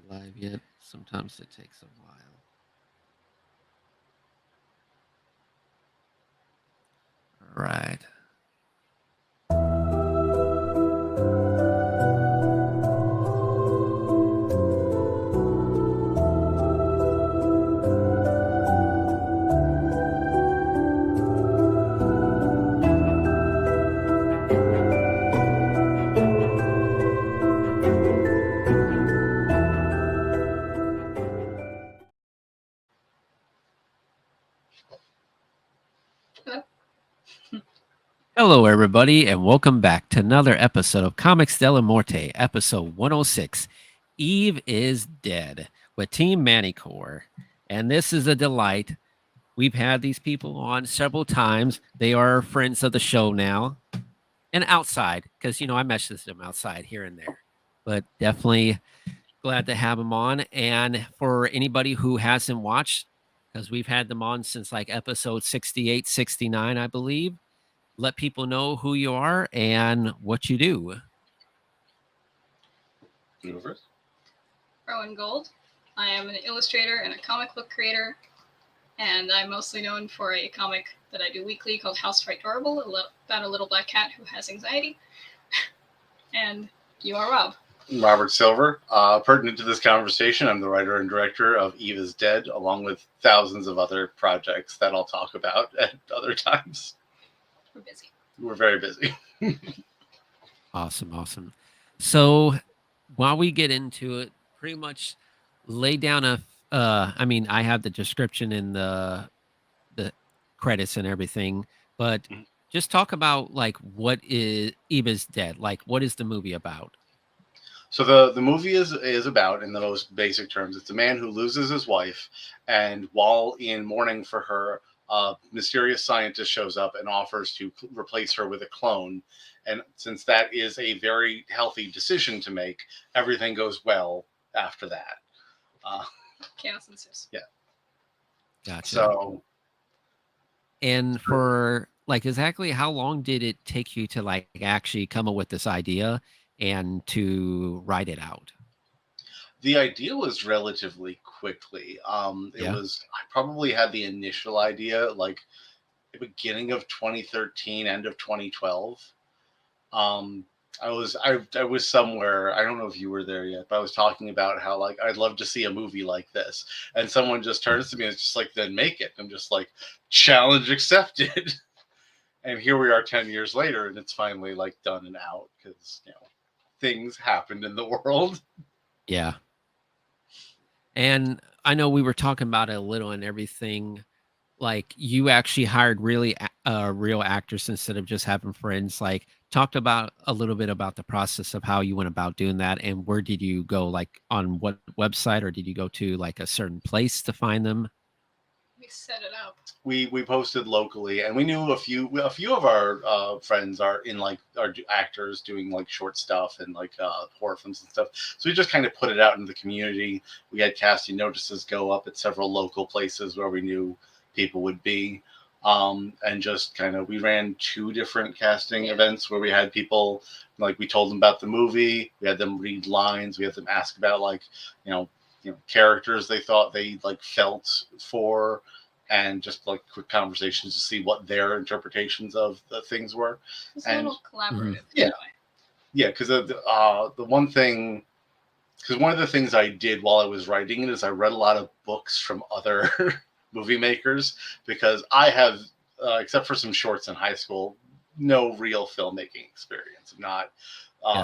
live yet. Sometimes it takes a while. All right. Hello, everybody, and welcome back to another episode of Comics Della Morte, episode 106. Eve is Dead with Team Manticore. And this is a delight. We've had these people on several times. They are friends of the show now and outside, because, I message them outside here and there. But definitely glad to have them on. And for anybody who hasn't watched, because we've had them on since like episode 68, 69, I believe. Let people know who you are and what you do. Rowan Gold. I am an illustrator and a comic book creator, and I'm mostly known for a comic that I do weekly called House Fright Adorable, about a little black cat who has anxiety. And you are Rob. Robert Silver. Pertinent to this conversation, I'm the writer and director of Eve is Dead, along with thousands of other projects that I'll talk about at other times. We're busy. We're very busy. Awesome. So while we get into it, pretty much lay down I have the description in the credits and everything, but just talk about like what is Eve is Dead? Like, what is the movie about? So the movie is about, in the most basic terms, it's a man who loses his wife, and while in mourning for her, a mysterious scientist shows up and offers to replace her with a clone. And since that is a very healthy decision to make, everything goes well after that. Chaos ensues. Yeah. Gotcha. So, and for like exactly how long did it take you to like actually come up with this idea and to write it out? The idea was relatively quickly. It was, I probably had the initial idea like the beginning of 2013, end of 2012. I was somewhere, I don't know if you were there yet, but I was talking about how like I'd love to see a movie like this. And someone just turns to me and it's just like, then make it. I'm just like, challenge accepted. And here we are 10 years later, and it's finally like done and out because things happened in the world. Yeah. And I know we were talking about it a little and everything. Like you actually hired really real actors instead of just having friends. Like talked about a little bit about the process of how you went about doing that, and where did you go? Like on what website, or did you go to like a certain place to find them? We set it up. We posted locally, and we knew a few of our friends are actors doing like short stuff and like horror films and stuff. So we just kind of put it out in the community. We had casting notices go up at several local places where we knew people would be, and just kind of we ran 2 different casting events where we had people like we told them about the movie. We had them read lines. We had them ask about like characters they thought they like felt for, and just like quick conversations to see what their interpretations of the things were. It's a little collaborative. Yeah, because the one thing, because one of the things I did while I was writing it is I read a lot of books from other movie makers, because I have, except for some shorts in high school, no real filmmaking experience. I'm not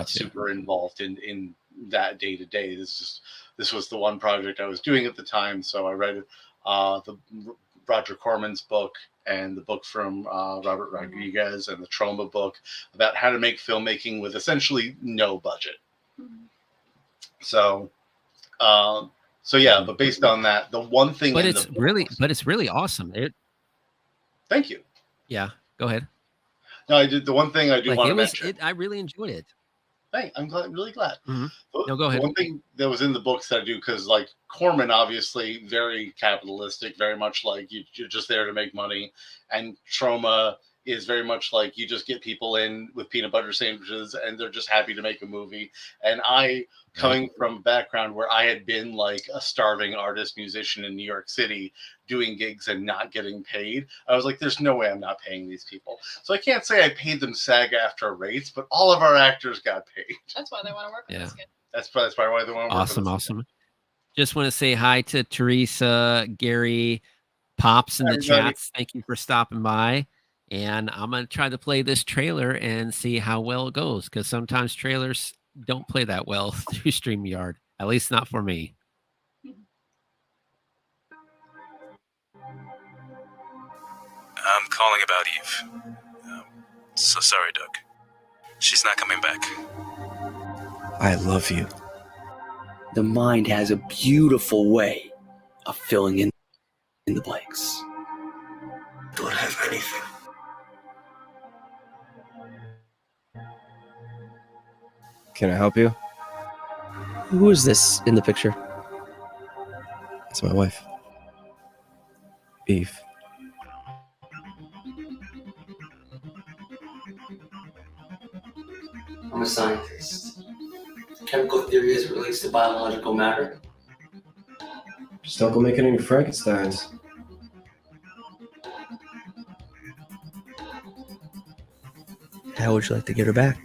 super involved in that day to day. This was the one project I was doing at the time, so I read the Roger Corman's book and the book from Robert Rodriguez and the Trauma book about how to make filmmaking with essentially no budget. So yeah, but based on that, the one thing, but it's really awesome. Thank you. Yeah, go ahead. No, I did the one thing I do want to mention. I really enjoyed it. Hey, I'm really glad. Mm-hmm. No, go ahead. One thing that was in the books that I do, because like Corman, obviously very capitalistic, very much like you're just there to make money, and Trauma is very much like you just get people in with peanut butter sandwiches and they're just happy to make a movie. And I, coming from a background where I had been like a starving artist musician in New York City doing gigs and not getting paid, I was like, there's no way I'm not paying these people. So I can't say I paid them SAG-AFTRA rates, but all of our actors got paid. That's why they want to work with us. That's probably why they want to work with us. Awesome. Just want to say hi to Teresa, Gary, Pops in the chats. Thank you for stopping by. And I'm going to try to play this trailer and see how well it goes, because sometimes trailers don't play that well through StreamYard, at least not for me. I'm calling about Eve. So sorry, Doug. She's not coming back. I love you. The mind has a beautiful way of filling in the blanks. Don't have anything. Can I help you? Who is this in the picture? It's my wife, Eve. I'm a scientist. Chemical theory as it relates to biological matter. Just don't go making any Frankensteins. How would you like to get her back?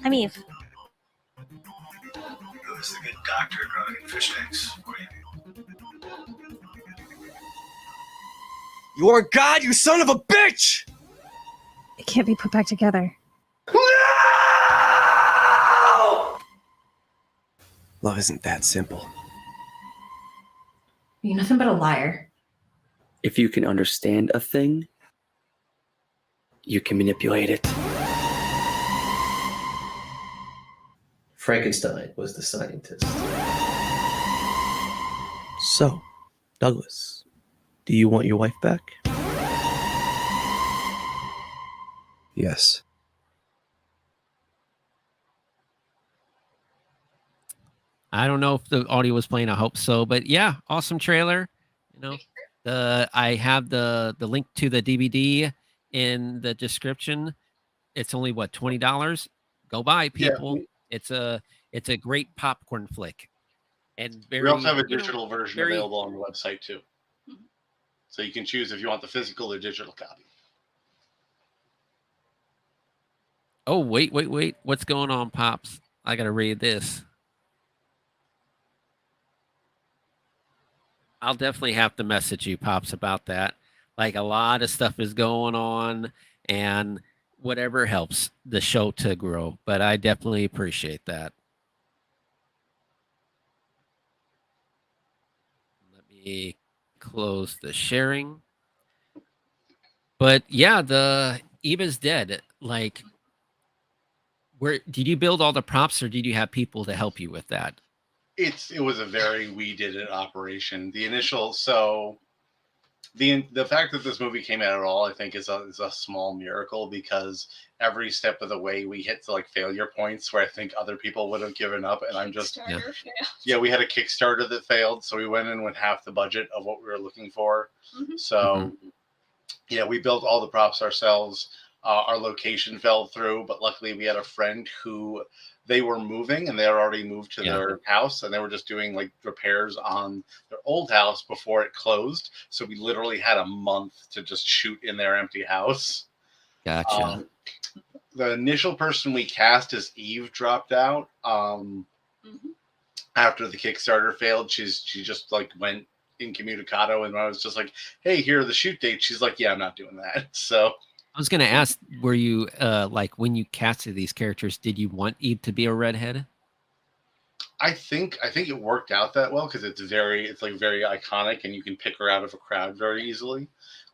I'm Eve. Who's the good doctor growing in fish tanks for you? You are God, you son of a bitch! It can't be put back together. No! Love isn't that simple. You're nothing but a liar. If you can understand a thing, you can manipulate it. Frankenstein was the scientist. So, Douglas, do you want your wife back? Yes. I don't know if the audio was playing. I hope so. But yeah, awesome trailer. You know, I have the link to the DVD in the description. It's only what, $20. Go buy, people. Yeah. It's a great popcorn flick. And we also have a digital version available on the website too. So you can choose if you want the physical or digital copy. Oh, wait. What's going on, Pops? I got to read this. I'll definitely have to message you, Pops, about that. Like, a lot of stuff is going on, and whatever helps the show to grow. But I definitely appreciate that. Let me close the sharing. But yeah, the Eve is Dead. Like, where did you build all the props, or did you have people to help you with that? It was a very we did it operation. The initial, so the fact that this movie came out at all, I think, is a small miracle, because every step of the way we hit to like failure points where I think other people would have given up, and I'm just we had a Kickstarter that failed, so we went in with half the budget of what we were looking for. So yeah, we built all the props ourselves. Our location fell through, but luckily we had a friend who they were moving, and they had already moved to their house, and they were just doing like repairs on their old house before it closed. So we literally had a month to just shoot in their empty house. Gotcha. The initial person we cast as Eve dropped out after the Kickstarter failed. She just like went incommunicado, and I was just like, "Hey, here are the shoot dates." She's like, "Yeah, I'm not doing that." So I was going to ask, were you like, when you casted these characters, did you want Eve to be a redhead? I think it worked out that well, because it's very iconic, and you can pick her out of a crowd very easily.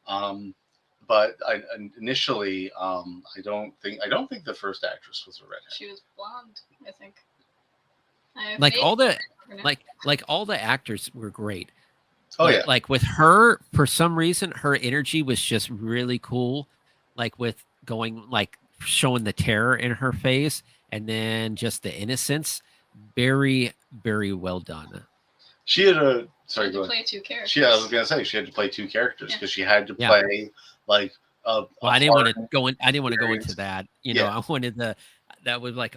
But initially, I don't think the first actress was a redhead. She was blonde, I think. Like all the actors were great. Oh, but yeah. Like with her, for some reason, her energy was just really cool. Like with going, like showing the terror in her face, and then just the innocence. Very, very well done. She had Sorry, She had go to ahead. play 2 characters. I was gonna say she had to play 2 characters because she had to Yeah. play like Well, I didn't want to hard go in. I didn't want to go into experience. that. Yeah. I wanted that was like,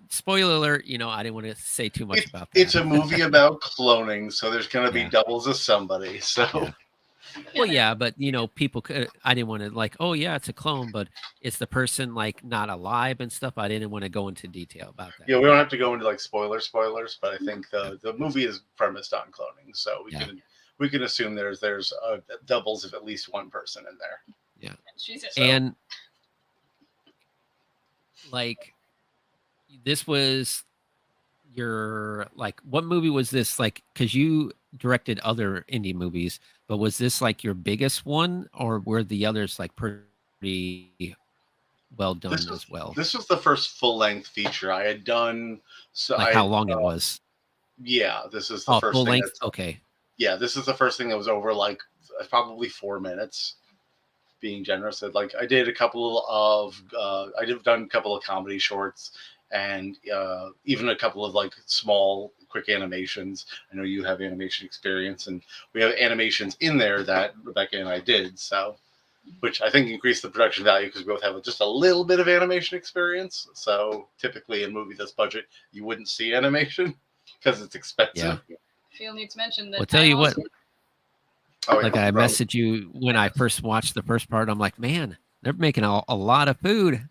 spoiler alert. I didn't want to say too much about that. It's a movie about cloning, so there's gonna be Yeah. doubles of somebody. So Yeah. Well, yeah, but people could. I didn't want to like, oh yeah, it's a clone, but it's the person like not alive and stuff. I didn't want to go into detail about that. yeah, we don't have to go into like spoilers, but I think the movie is premised on cloning, so we can assume there's doubles of at least one person in there. Yeah, She's and like this was your like what movie was this like? Because you directed other indie movies, but was this like your biggest one, or were the others like pretty well done as well? This was the first full length feature I had done. So like how long it was? Yeah, this is the first full thing length. Okay. Yeah, this is the first thing that was over like probably 4 minutes. Being generous, like I did a couple of done a couple of comedy shorts and even a couple of like small quick animations. I know you have animation experience, and we have animations in there that Rebecca and I did, so which I think increased the production value because we both have just a little bit of animation experience. So typically in a movie this budget, you wouldn't see animation because it's expensive. I feel need to mention that. Well, tell you what. Oh, like I messaged you when I first watched the first part. I'm like, man, they're making a lot of food.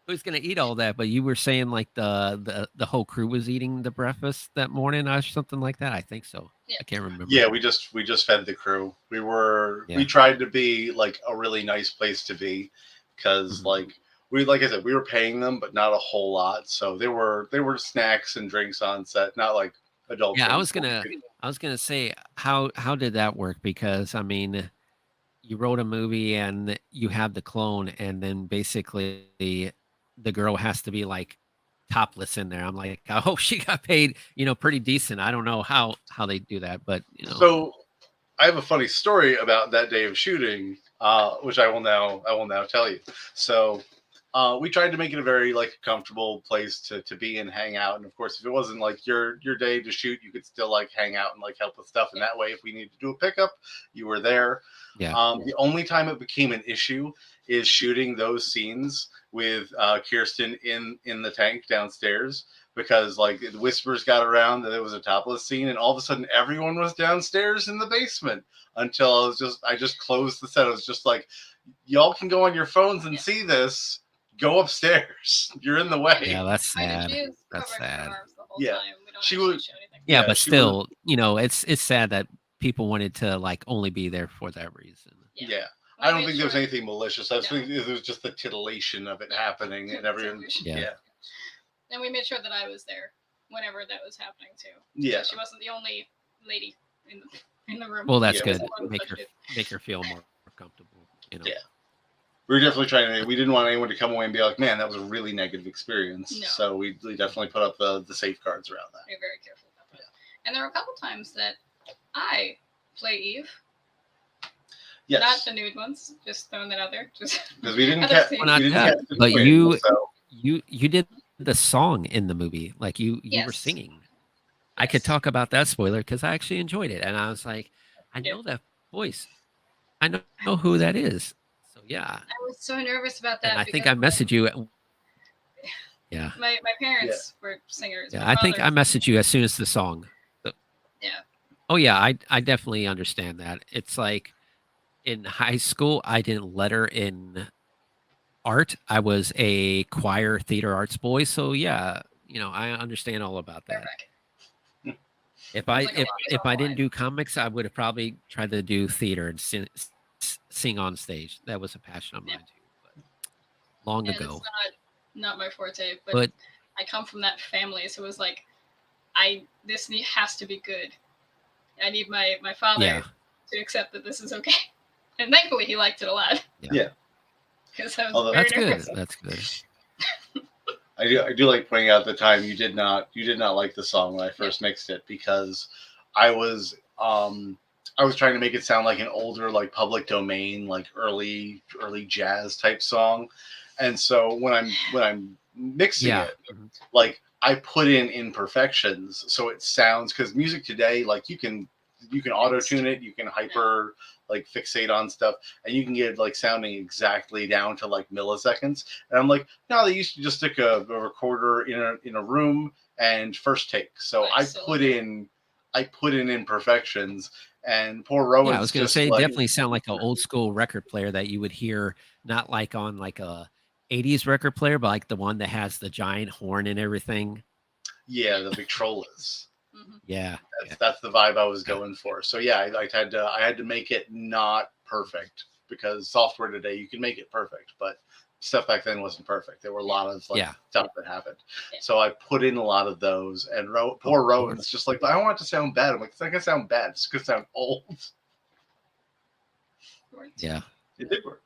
Who's gonna eat all that? But you were saying like the whole crew was eating the breakfast that morning or something like that. I think so. Yeah. I can't remember. Yeah, we just fed the crew. We tried to be like a really nice place to be because like I said, we were paying them, but not a whole lot. So there were snacks and drinks on set, not like adult. Yeah, I was gonna say how did that work? Because I mean, you wrote a movie and you have the clone, and then basically the girl has to be like topless in there. I'm like, I hope she got paid, pretty decent. I don't know how they do that, but So I have a funny story about that day of shooting, which I will now tell you. So we tried to make it a very like comfortable place to be and hang out. And of course, if it wasn't like your day to shoot, you could still like hang out and like help with stuff. And that way, if we needed to do a pickup, you were there. Yeah. The only time it became an issue is shooting those scenes with Kyrsten in the tank downstairs, because like the whispers got around that it was a topless scene, and all of a sudden everyone was downstairs in the basement until I just closed the set. I was just like, y'all can go on your phones and see this. Go upstairs. You're in the way. Yeah, that's sad. That's sad. Yeah, she was. Yeah, but still, it's sad that people wanted to like only be there for that reason. Yeah. I don't think there was anything malicious. I think it was just the titillation of it happening and everyone. Yeah. And we made sure that I was there whenever that was happening too. Yeah. So she wasn't the only lady in the room. Well, that's good. Make her feel more comfortable. Yeah. We were definitely trying to. We didn't want anyone to come away and be like, "Man, that was a really negative experience." No. So we definitely put up the safeguards around that. We're very careful about that. Yeah. And there were a couple times that I play Eve. Yes. Not the nude ones. Just throwing that out there. Just because we didn't but you did the song in the movie, like you were singing. Yes. I could talk about that spoiler because I actually enjoyed it, and I was like, I know that voice. I know who that is. So yeah. I was so nervous about that. And I think I messaged you. Yeah. My parents were singers. Yeah, I think I messaged you as soon as the song. So, yeah. Oh yeah, I definitely understand that. It's like in high school, I didn't letter in art. I was a choir theater arts boy. So yeah, I understand all about that. If I didn't do comics, I would have probably tried to do theater and sing on stage. That was a passion of mine too. But long ago. It's not my forte, but I come from that family, so it was like, this has to be good. I need my father to accept that this is okay, and thankfully he liked it a lot. Yeah. Because I was that's very good. That's good. I do like pointing out the time you did not like the song when I first mixed it, because I was trying to make it sound like an older, like public domain, like early jazz type song. And so when I'm mixing it, like I put in imperfections so it sounds, because music today, like you can you can auto tune it, you can hyper like fixate on stuff, and you can get it like sounding exactly down to like milliseconds. And I'm like, no, they used to just stick a recorder in a room and first take. So I put in imperfections, and poor Rowan's Yeah, I was going to just say, like, definitely sound like an old school record player that you would hear, not like on like a 80s record player, but like the one that has the giant horn and everything. yeah, the Victrolas. Yeah, That's the vibe I was going for. So yeah, I had to make it not perfect, because software today you can make it perfect, but stuff back then wasn't perfect. There were a lot of like stuff that happened. So I put in a lot of those, and poor Rowan's just like, I don't want it to sound bad. I'm like, it's not gonna sound bad. It's gonna sound old. Yeah, it did work.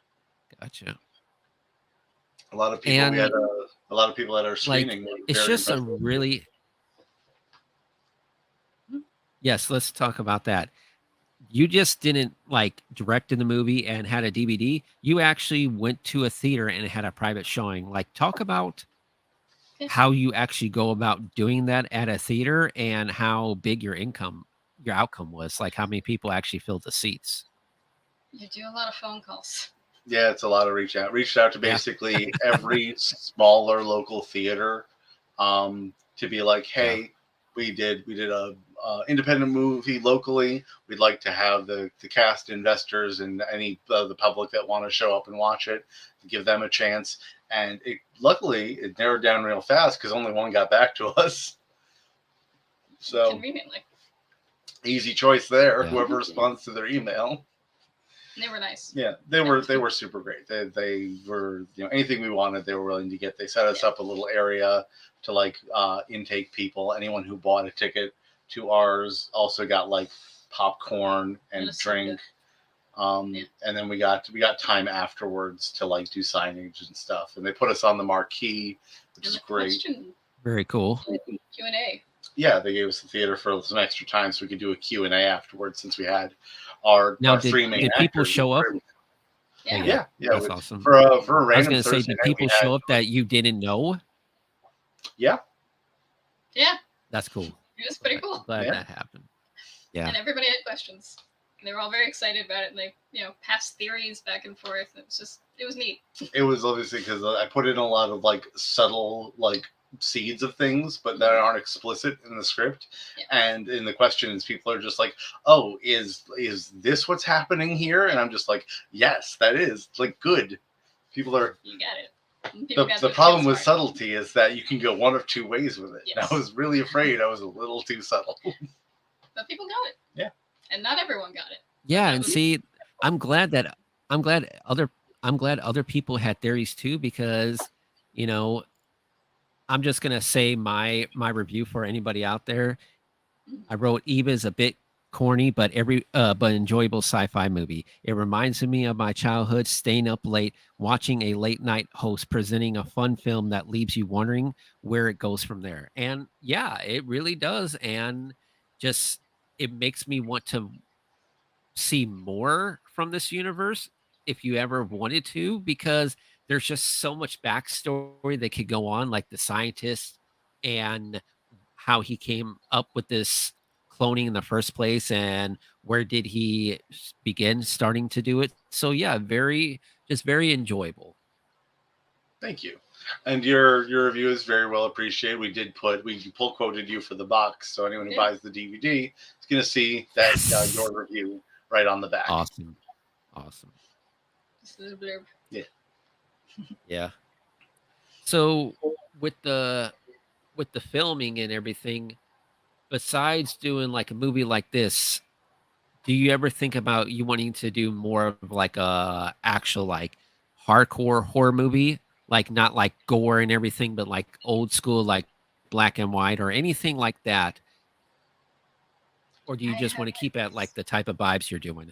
Gotcha. A lot of people. And, We had a lot of people at our screening. Like, it's just a really. Yes, let's talk about that. You just didn't like direct in the movie and had a DVD. You actually went to a theater and had a private showing. Like, talk about how you actually go about doing that at a theater and how big your outcome was. Like, how many people actually filled the seats. You do a lot of phone calls. Yeah, it's a lot of reached out to basically every smaller local theater, to be like, hey, we did a independent movie locally. We'd like to have the cast, investors, and any the public that want to show up and watch it, give them a chance. And luckily it narrowed down real fast, because only one got back to us. So conveniently, easy choice there. Whoever responds to their email. And they were nice. Yeah, they were super great. They were, anything we wanted, they were willing to get. They set us up a little area to like intake people. Anyone who bought a ticket to ours also got like popcorn and drink. And then we got time afterwards to like do signage and stuff. And they put us on the marquee, which is great. Very cool. Q&A. Yeah, they gave us the theater for some extra time so we could do a Q&A afterwards, since we had our three main did people actors. show up? Yeah, That's awesome. For a random I was going to say, Thursday did night, people show up that you didn't know? Yeah. That's cool. It was pretty cool. Glad that happened. Yeah. And everybody had questions. And they were all very excited about it, and they, passed theories back and forth. It was neat. It was obviously because I put in a lot of like subtle like seeds of things, but that aren't explicit in the script. And in the questions, people are just like, oh, is this what's happening here? And I'm just like, yes, that is like good. People are, you got it. The problem with subtlety is that you can go one of two ways with it. Yes. I was really afraid I was a little too subtle. But people got it. Yeah. And not everyone got it. Yeah, and see, I'm glad other people had theories too, because I'm just gonna say my review for anybody out there. I wrote Eve is a bit corny, but but enjoyable sci-fi movie. It reminds me of my childhood, staying up late, watching a late night host presenting a fun film that leaves you wondering where it goes from there. And yeah, it really does. And just, it makes me want to see more from this universe if you ever wanted to, because there's just so much backstory that could go on, like the scientist and how he came up with this cloning in the first place, and where did he begin starting to do it. So yeah, very enjoyable. Thank you. And your review is very well appreciated. We pull quoted you for the box, so anyone who buys the DVD is going to see that your review right on the back. Awesome. This is a blurb. Yeah. Yeah. So with the filming and everything, besides doing like a movie like this, do you ever think about you wanting to do more of like a actual like hardcore horror movie, like not like gore and everything, but like old school, like black and white or anything like that? Or do you just want to keep at like the type of vibes you're doing?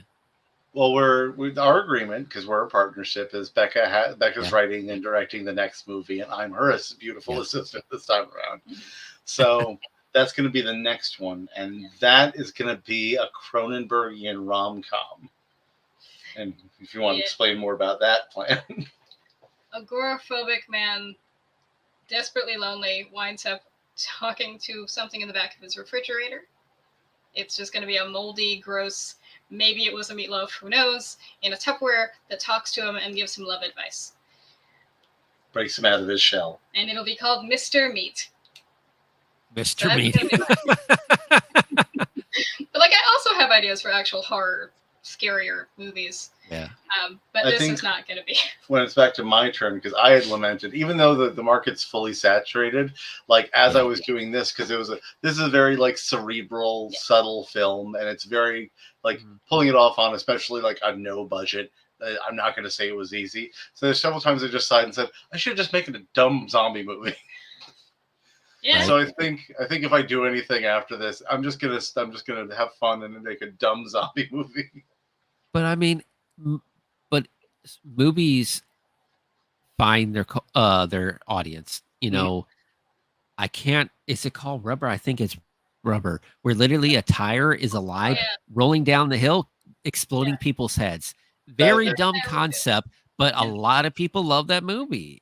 Well, our agreement, because we're a partnership, is Becca's writing and directing the next movie, and I'm her beautiful assistant this time around. So that's going to be the next one, and that is going to be a Cronenbergian rom-com. And if you want to explain more about that plan. Agoraphobic man, desperately lonely, winds up talking to something in the back of his refrigerator. It's just going to be a moldy, gross, maybe it was a meatloaf, who knows, in a Tupperware that talks to him and gives him love advice. Breaks him out of his shell. And it'll be called Mr. Meat. Mr. Meat. But like, I also have ideas for actual horror, scarier movies. Yeah. But I this think is not going to be. When it's back to my turn, because I had lamented, even though the market's fully saturated, like as I was doing this, because this is a very like cerebral, subtle film, and it's very like pulling it off on especially like a no budget. I'm not going to say it was easy. So there's several times I just sighed and said, I should just make it a dumb zombie movie. Yeah. So I think if I do anything after this, I'm just gonna have fun and make a dumb zombie movie. But I mean, but movies find their audience. You know, I can't. Is it called Rubber? I think it's Rubber, where literally a tire is alive, rolling down the hill, exploding people's heads. Very dumb concept, but a lot of people love that movie.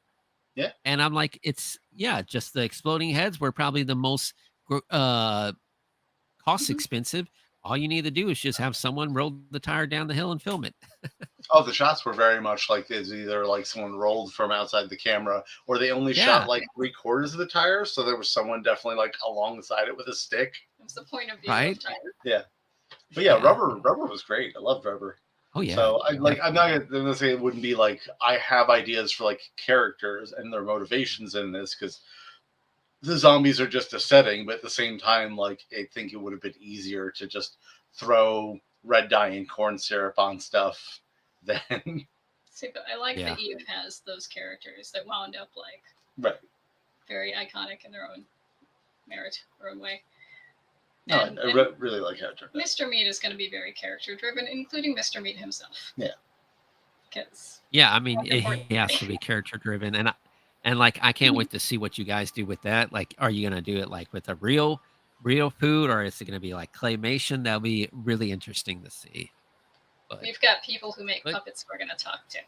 Yeah. And I'm like, it's just the exploding heads were probably the most cost expensive. All you need to do is just have someone roll the tire down the hill and film it. Oh, the shots were very much like it's either like someone rolled from outside the camera, or they only shot like 3/4 of the tire, so there was someone definitely like alongside it with a stick. That's the point of view Right? of tire. Yeah, but Rubber was great. I loved Rubber. Oh yeah. So I'm not gonna say it wouldn't be like I have ideas for like characters and their motivations in this, because the zombies are just a setting, but at the same time, like I think it would have been easier to just throw red dye and corn syrup on stuff than. See, but I like that Eve has those characters that wound up like very iconic in their own merit, their own way. No, And I really like how it turned out. Mr. Meat is going to be very character driven, including Mr. Meat himself. Yeah. Because I mean, he has to be character driven, and like I can't wait to see what you guys do with that. Like, are you gonna do it like with a real food, or is it gonna be like claymation? That'll be really interesting to see. But we've got people who make puppets we're going to talk to.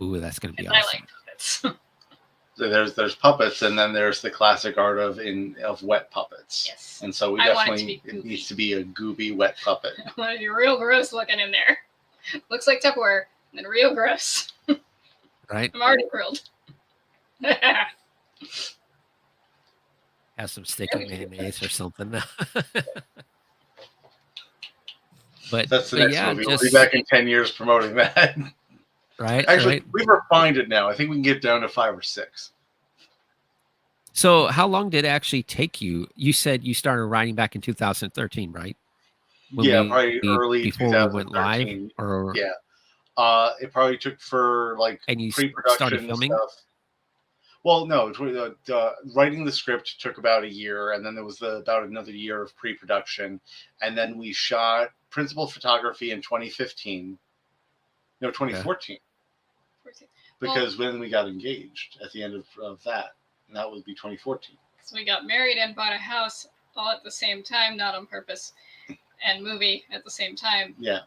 Ooh, that's gonna be awesome. awesome. I like puppets. So there's puppets, and then there's the classic art of wet puppets. Yes. And so it needs to be a gooby wet puppet. I want to be real gross looking in there. Looks like Tupperware, and then real gross. Right. I'm already grilled. Have some sticky mayonnaise or something. But that's the next movie. We'll be just back in 10 years promoting that. Right. Actually, we've refined it now. I think we can get down to 5 or 6. So how long did it actually take you? You said you started writing back in 2013, right? Probably early before 2013. we went live, or it probably took for like and you pre-production started filming stuff. Well, no, writing the script took about a year, and then there was about another year of pre-production, and then we shot principal photography in 2015. No, 2014. Because when we got engaged at the end of that, and that would be 2014. So we got married and bought a house all at the same time, not on purpose, and movie at the same time. Yeah.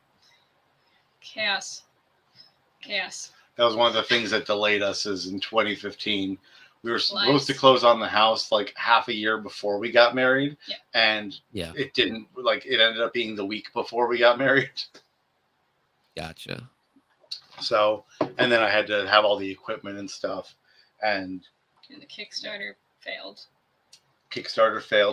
Chaos. That was one of the things that delayed us. Is in 2015, we were supposed to close on the house like half a year before we got married, and it didn't. Like it ended up being the week before we got married. Gotcha. So, and then I had to have all the equipment and stuff, and the Kickstarter failed.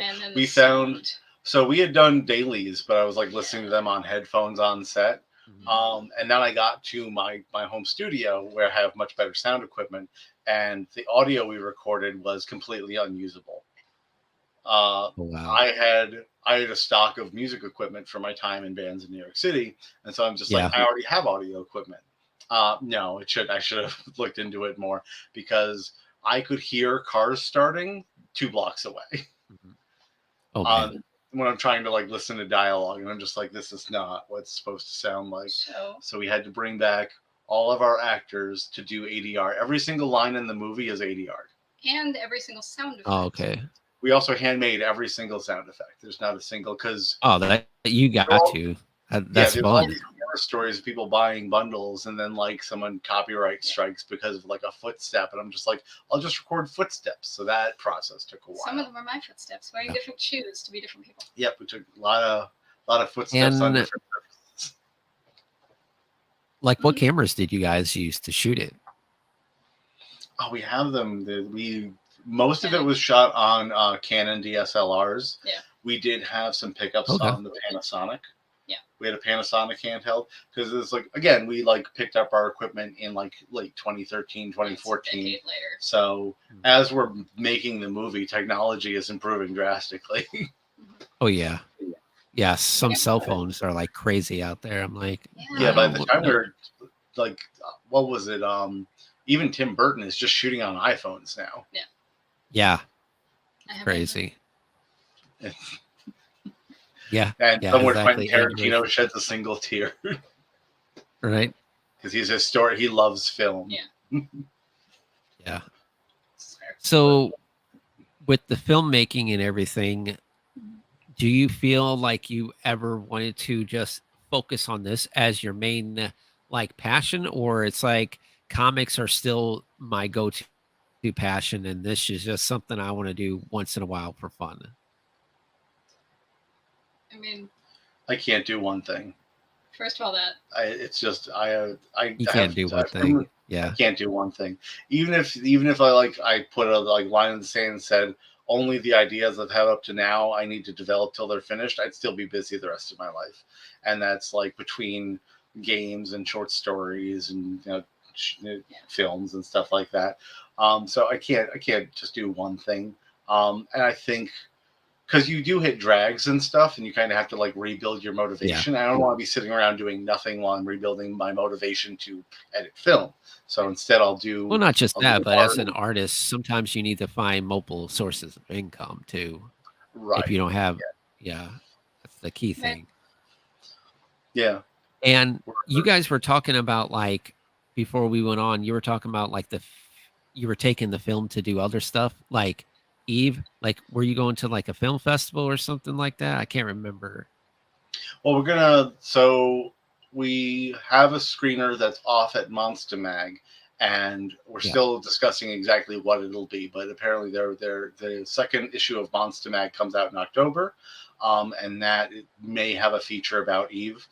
And then we found. So we had done dailies, but I was like listening to them on headphones on set. And then I got to my home studio where I have much better sound equipment, and the audio we recorded was completely unusable. Wow. I had a stock of music equipment for my time in bands in New York City, and so I'm just like, I already have audio equipment. No, I should have looked into it more, because I could hear cars starting 2 blocks away. When I'm trying to like listen to dialogue, and I'm just like, this is not what it's supposed to sound like. So we had to bring back all of our actors to do ADR. Every single line in the movie is ADR. And every single sound effect. Oh, okay. We also handmade every single sound effect. There's not a single, because that you got to. That's fun. horror stories of people buying bundles and then like someone copyright strikes because of like a footstep, and I'm just like, I'll just record footsteps. So that process took a while. Some of them are my footsteps, wearing different shoes to be different people. Yep, we took a lot of footsteps on And different surfaces. like, what cameras did you guys use to shoot it? Oh, we have them. Most of it was shot on Canon DSLRs. Yeah. We did have some pickups Okay. on the Panasonic. Yeah. We had a Panasonic handheld because it's like, again, we like picked up our equipment in like late 2013, 2014. It's a decade later. So as we're making the movie, technology is improving drastically. Oh yeah. Yeah, some cell phones are like crazy out there. I'm like, Yeah, by the time we were like, what was it? Even Tim Burton is just shooting on iPhones now. yeah, I have crazy. Yeah, And yeah, somewhere exactly. Quentin Tarantino Animation. sheds a single tear Right? because he's a story. He loves film. Yeah. Yeah. it's fair. So, with the filmmaking and everything, do you feel like you ever wanted to just focus on this as your main like passion, or it's like comics are still my go-to passion, and this is just something I want to do once in a while for fun? I mean, I can't do one thing. first of all, that It's just You can't do one thing. Yeah. I can't do one thing. Even if I put a like line in the sand and said only the ideas I've had up to now I need to develop till they're finished, I'd still be busy the rest of my life. And that's like between games and short stories and films and stuff like that. So I can't just do one thing. And I think because you do hit drags and stuff, and you kind of have to like rebuild your motivation. I don't want to be sitting around doing nothing while I'm rebuilding my motivation to edit film. So instead, I'll do Well, not just I'll that, do but art. as an artist, sometimes you need to find multiple sources of income too. Right. If you don't have, yeah, that's the key thing. Yeah. And you guys were talking about like before we went on, you were talking about like you were taking the film to do other stuff. Like Eve, like were you going to like a film festival or something like that? I can't remember. Well, we have a screener that's off at Monster Mag, and we're still discussing exactly what it'll be. But apparently, the second issue of Monster Mag comes out in October, and that it may have a feature about Eve.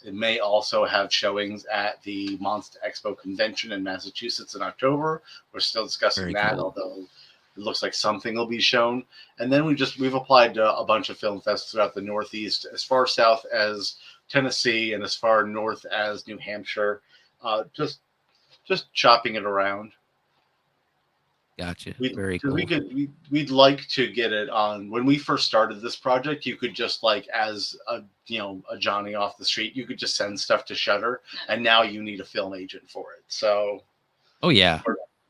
It may also have showings at the Monster Expo convention in Massachusetts in October. We're still discussing Very that, cool. although it looks like something will be shown. And then we've applied to a bunch of film fests throughout the Northeast, as far south as Tennessee and as far north as New Hampshire. Just chopping it around. Gotcha. Very cool. We'd like to get it on. When we first started this project, you could just like as a Johnny off the street, you could just send stuff to Shudder, and now you need a film agent for it. So, Oh yeah.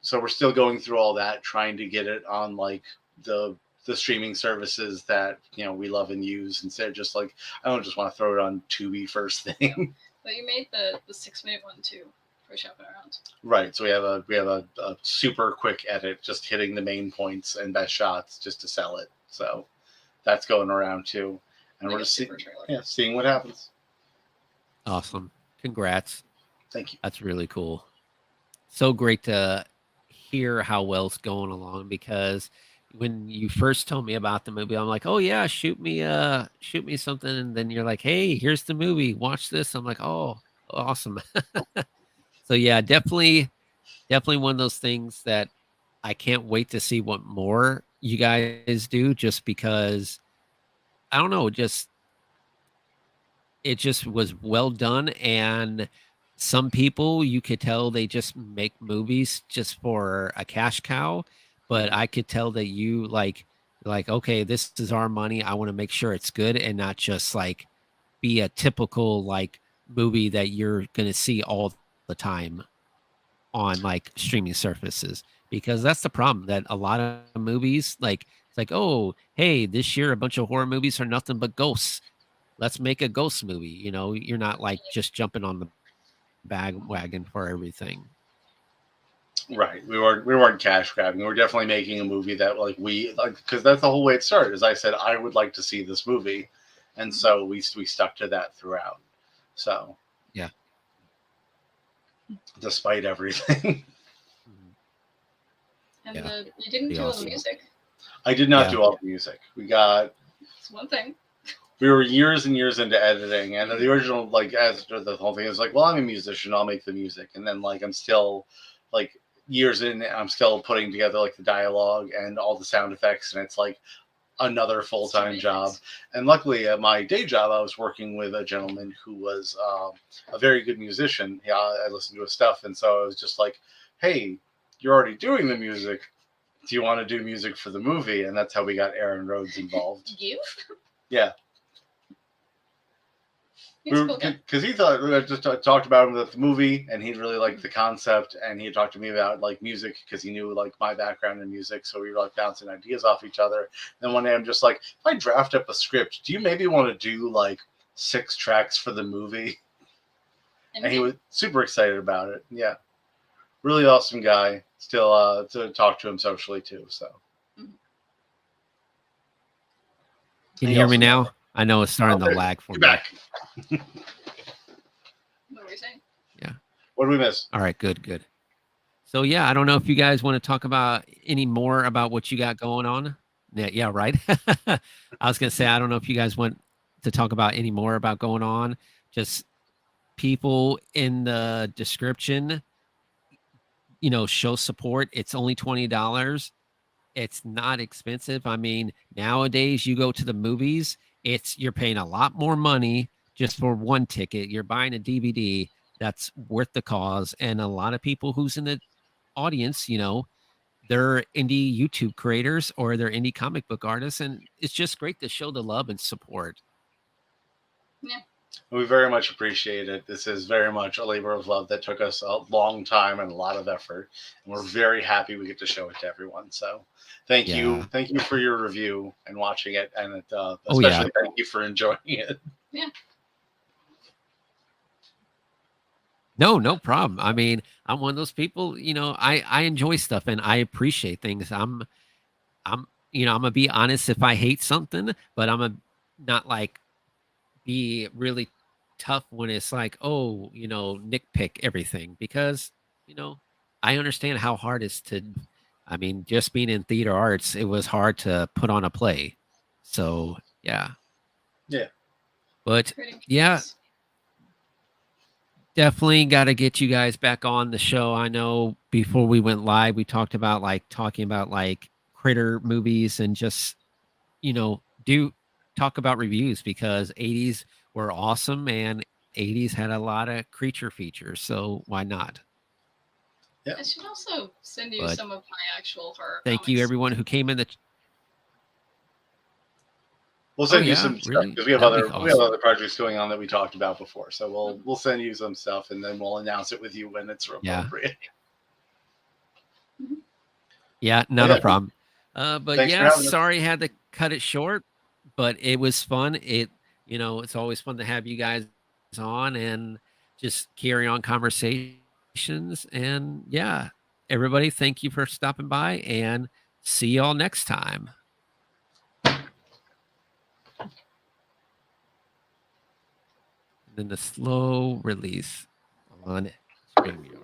so we're still going through all that, trying to get it on like the streaming services that we love and use, instead of just like I don't just want to throw it on Tubi first thing. but you made the 6-minute one too for shopping around. Right. So we have a super quick edit, just hitting the main points and best shots just to sell it. So that's going around too, and Like we're a just super trailer. seeing what happens. Awesome. Congrats. Thank you. That's really cool. So great to hear how well it's going along, because when you first told me about the movie, I'm like, oh yeah, shoot me something. And then you're like, hey, here's the movie. Watch this. I'm like, oh, awesome. So yeah, definitely one of those things that I can't wait to see what more you guys do, just because I don't know, it just was well done. And some people, you could tell they just make movies just for a cash cow, but I could tell that you like, okay, this is our money. I want to make sure it's good and not just like be a typical like movie that you're going to see all the time on like streaming services, because that's the problem, that a lot of movies, like it's like, oh, hey, this year a bunch of horror movies are nothing but ghosts. Let's make a ghost movie. You're not like just jumping on the bandwagon for everything. Right. We weren't cash grabbing. We were definitely making a movie that because that's the whole way it started. As I said, I would like to see this movie, and so we stuck to that throughout. So Yeah. despite everything. And Yeah. you didn't do all the Awesome. music. I did not Yeah. do all the music. It's one thing. We were years and years into editing, and the original, like, as the whole thing is like, well, I'm a musician, I'll make the music, and then like I'm still like years in, I'm still putting together like the dialogue and all the sound effects, and it's like another full-time job. And luckily at my day job, I was working with a gentleman who was a very good musician. Yeah, I listened to his stuff, and so I was just like, hey, you're already doing the music, do you want to do music for the movie? And that's how we got Aaron Rhodes involved. You? Yeah. He's a cool guy. Because he thought, I just talked about him at the movie, and he really liked the concept, and he talked to me about like music because he knew like my background in music, so we were like bouncing ideas off each other. And one day I'm just like, if I draft up a script, do you maybe want to do like 6 tracks for the movie? And he was super excited about it. Yeah, really awesome guy. Still to talk to him socially too. So Can you hear me now? I know it's starting to lag for you're me. back. What were you saying? Yeah. What did we miss? All right, good. So yeah, I don't know if you guys want to talk about any more about what you got going on. Yeah, right. I was gonna say I don't know if you guys want to talk about any more about going on. Just people in the description, show support. It's only $20. It's not expensive. I mean, nowadays you go to the movies, you're paying a lot more money just for one ticket. You're buying a DVD that's worth the cause. And a lot of people who's in the audience, they're indie YouTube creators or they're indie comic book artists. And it's just great to show the love and support. Yeah. We very much appreciate it. This is very much a labor of love that took us a long time and a lot of effort. And we're very happy we get to show it to everyone. So thank you. Thank you for your review and watching it. And especially thank you for enjoying it. Yeah. No problem. I mean, I'm one of those people, I enjoy stuff and I appreciate things. I'm gonna be honest if I hate something, but I'm not like be really tough when it's like, oh, nitpick everything because, I understand how hard it's I mean, just being in theater arts, it was hard to put on a play. So yeah. Yeah. But yeah, definitely got to get you guys back on the show. I know before we went live, we talked about talking about critter movies and just, talk about reviews because 80s were awesome and 80s had a lot of creature features. So why not? Yeah. I should also send you some of my actual horror Thank comics. you everyone who came in We'll send you some stuff because we have other projects going on that we talked about before. So we'll send you some stuff and then we'll announce it with you when it's appropriate. Yeah, not a problem. But yeah, sorry I had to cut it short, but it was fun. It's always fun to have you guys on and just carry on conversations. And yeah, everybody, thank you for stopping by and see y'all next time. And then the slow release on StreamYard.